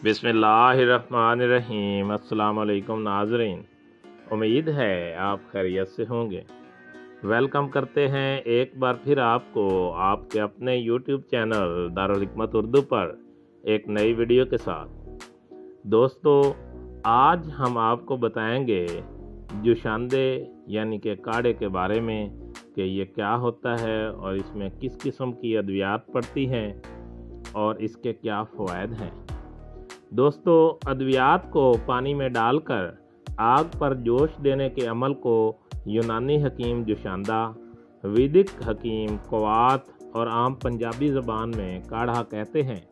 बिस्मिल्लाहिर्रहमानिर्रहीम। अस्सलाम वालेकुम नाज़रीन, उम्मीद है आप खैरियत से होंगे। वेलकम करते हैं एक बार फिर आपको आपके अपने यूट्यूब चैनल दारुल हिकमत उर्दू पर एक नई वीडियो के साथ। दोस्तों, आज हम आपको बताएंगे जुशांदे यानी कि काढ़े के बारे में कि ये क्या होता है और इसमें किस किस्म की अद्वियात पड़ती हैं और इसके क्या फ़वाइद हैं। दोस्तों, अद्वियात को पानी में डालकर आग पर जोश देने के अमल को यूनानी हकीम जुशांदा, वैदिक हकीम कवात और आम पंजाबी ज़बान में काढ़ा कहते हैं।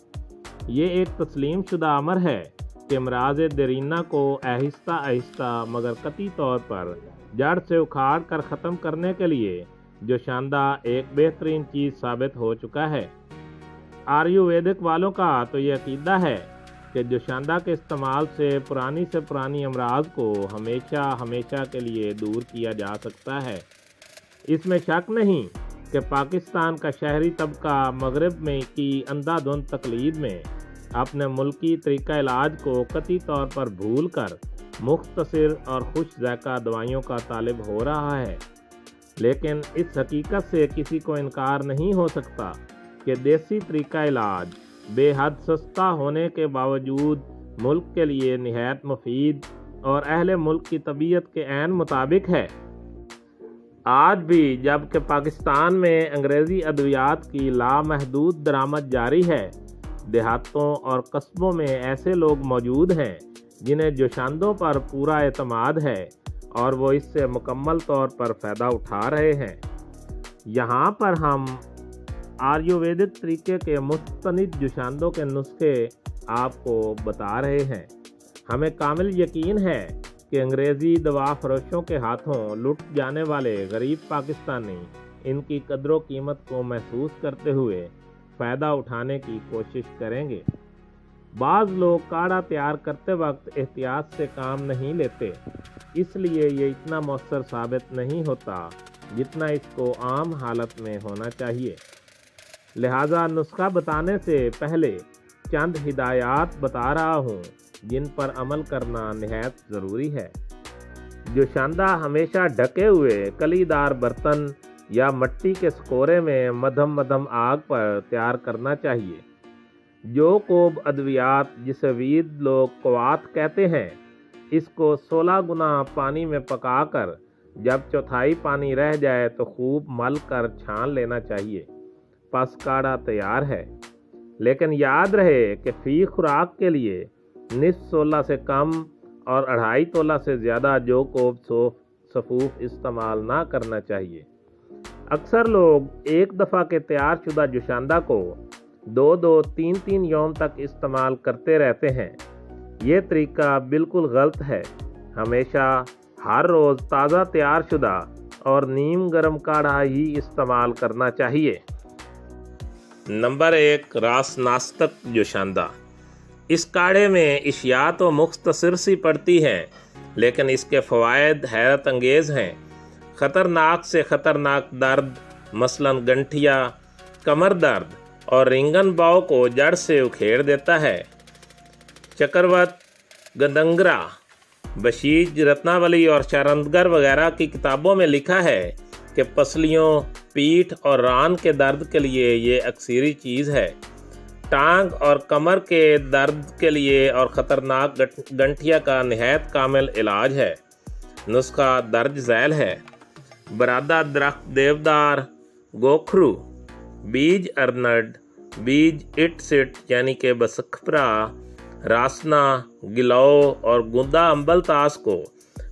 ये एक तस्लीम शुदा अमर है कि अमराज़ देरीना को आहिस्ता आहिस्ता मगर कतई तौर पर जड़ से उखाड़ कर ख़त्म करने के लिए जुशांदा एक बेहतरीन चीज़ साबित हो चुका है। आयुर्वेदिक वालों का तो ये अकीदा है कि जुशांदा के इस्तेमाल से पुरानी अमराज को हमेशा हमेशा के लिए दूर किया जा सकता है। इसमें शक नहीं कि पाकिस्तान का शहरी तबका मगरब में की अंधाधुंध तकलीद में अपने मुल्की तरीक़ा इलाज को कतई तौर पर भूल कर मुख्तसर और खुश ज़ायका दवाइयों का तालिब हो रहा है। लेकिन इस हकीकत से किसी को इनकार नहीं हो सकता कि देसी तरीक़ा इलाज बेहद सस्ता होने के बावजूद मुल्क के लिए निहायत मुफीद और अहले मुल्क की तबीयत के ऐन मुताबिक है। आज भी जबकि पाकिस्तान में अंग्रेज़ी अद्वियात की लामहदूद दरामद जारी है, देहातों और कस्बों में ऐसे लोग मौजूद हैं जिन्हें जुशांदों पर पूरा एतमाद है और वो इससे मुकम्मल तौर पर फ़ायदा उठा रहे हैं। यहाँ पर हम आयुर्वेदिक तरीके के मुस्तनिद जुशांदों के नुस्खे आपको बता रहे हैं। हमें कामिल यकीन है कि अंग्रेज़ी दवा फरोशों के हाथों लुट जाने वाले गरीब पाकिस्तानी इनकी कदर कीमत को महसूस करते हुए फ़ायदा उठाने की कोशिश करेंगे। बाज़ लोग काढ़ा तैयार करते वक्त एहतियात से काम नहीं लेते, इसलिए ये इतना मौसर साबित नहीं होता जितना इसको आम हालत में होना चाहिए। लिहाजा नुस्खा बताने से पहले चंद हिदायत बता रहा हूँ जिन पर अमल करना निहायत ज़रूरी है। जुशांदा हमेशा ढके हुए कलीदार बर्तन या मिट्टी के सकोरे में मध्यम आग पर तैयार करना चाहिए। जो कोब अद्वियात जिसे वीद लोग कवात कहते हैं, इसको 16 गुना पानी में पकाकर जब चौथाई पानी रह जाए तो खूब मल कर छान लेना चाहिए। पस काढ़ा तैयार है। लेकिन याद रहे कि फ़ी खुराक के लिए निस्फ 16 से कम और 2.5 तोला से ज़्यादा जो कोब सफूफ इस्तेमाल ना करना चाहिए। अक्सर लोग एक दफ़ा के तैयार शुदा जुशांदा को 2-2, 3-3 यौम तक इस्तेमाल करते रहते हैं। ये तरीका बिल्कुल गलत है। हमेशा हर रोज़ ताज़ा तैयार शुदा और नीम गर्म काढ़ा ही इस्तेमाल करना चाहिए। नंबर 1, रास नास्तक जुशांदा। इस काढ़े में इशिया तो मुख्तसर सी पड़ती हैं, लेकिन इसके फ़वाइद हैरत अंगेज़ हैं। ख़तरनाक से ख़तरनाक दर्द मसलन गंठिया, कमर दर्द और रिंगन बाव को जड़ से उखेड़ देता है। चक्रवत, गदंगरा, बशीज रत्नावली और शारंदगर वगैरह की किताबों में लिखा है कि पसलियों, पीठ और रान के दर्द के लिए ये अक्सीरी चीज़ है। टांग और कमर के दर्द के लिए और ख़तरनाक गंठिया का निहायत कामिल इलाज है। नुस्खा दर्ज झैल है। बरादा दरख्त देवदार, गोखरू, बीज अरनड, बीज इट सिट यानी कि बसखपरा, रासना, गिलाओ और गुंदा अंबल तास को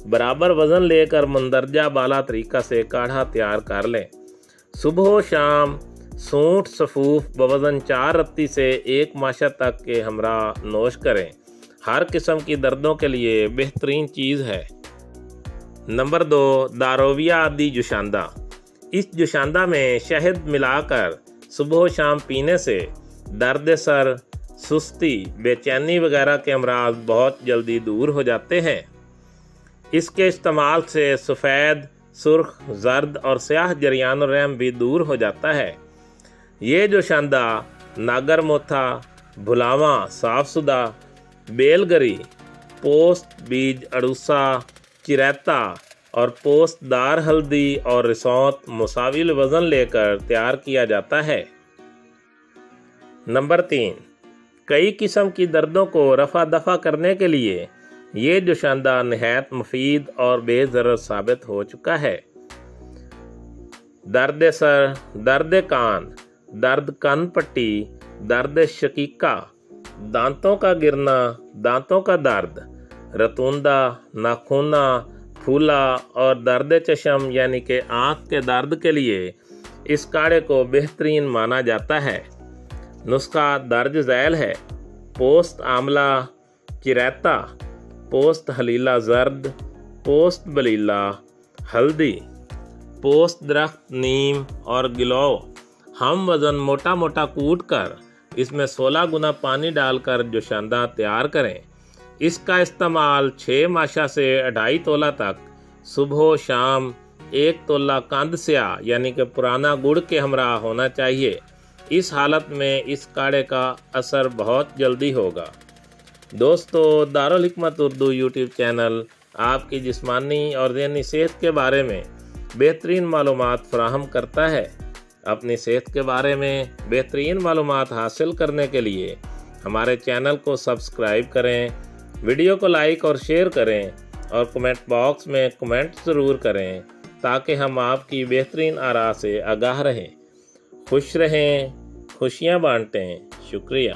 बराबर वज़न लेकर मंदरजा बाला तरीक़ा से काढ़ा तैयार कर लें। सुबह शाम सूंठ सफूफ बवज़न 4 रत्ती से 1 माशा तक के हमरा नोश करें। हर किस्म की दर्दों के लिए बेहतरीन चीज़ है। नंबर 2, दारोविया आदि जुशांदा। इस जुशांदा में शहद मिलाकर सुबह शाम पीने से दर्द सर, सुस्ती, बेचैनी वगैरह के अमराज बहुत जल्दी दूर हो जाते हैं। इसके इस्तेमाल से सफ़ेद, सुर्ख, जर्द और स्याह जरियान रहम भी दूर हो जाता है। ये जुशांदा नागर मोथा, भुलावा, साफ सुदा, बेलगरी, पोस्त बीज अड़ूसा, चिरैता और पोस्तदार हल्दी और रिसौत मुसावी वज़न लेकर तैयार किया जाता है। नंबर 3, कई किस्म की दर्दों को रफा दफा करने के लिए ये जोशानदा नहायत मुफीद और बेज़रर साबित हो चुका है। दर्द सर, दर्द कान, दर्द कन पट्टी, दर्द शकीका, दांतों का गिरना, दांतों का दर्द, रतूंदा, नाखूना, फूला और दर्द चश्म यानी कि आँख के दर्द के लिए इस काढ़े को बेहतरीन माना जाता है। नुस्खा दर्ज झैल है। पोस्त आंवला, चिरैता, पोस्त हलीला जर्द, पोस्त बलीला, हल्दी, पोस्त दरख्त नीम और गिलोव। हम वज़न मोटा मोटा कूट कर इसमें 16 गुना पानी डालकर जोशानदा तैयार करें। इसका इस्तेमाल 6 माशा से 2.5 तोला तक सुबह शाम 1 तोला कंद स्या यानी कि पुराना गुड़ के हमरा होना चाहिए। इस हालत में इस काढ़े का असर बहुत जल्दी होगा। दोस्तों, दारुल हिकमत उर्दू यूट्यूब चैनल आपकी जिस्मानी और ज़हनी सेहत के बारे में बेहतरीन मालूमात फराहम करता है। अपनी सेहत के बारे में बेहतरीन मालूमात हासिल करने के लिए हमारे चैनल को सब्सक्राइब करें, वीडियो को लाइक और शेयर करें और कमेंट बॉक्स में कमेंट ज़रूर करें ताकि हम आपकी बेहतरीन आरा से आगाह रहें। खुश रहें, खुशियाँ बांटें। शुक्रिया।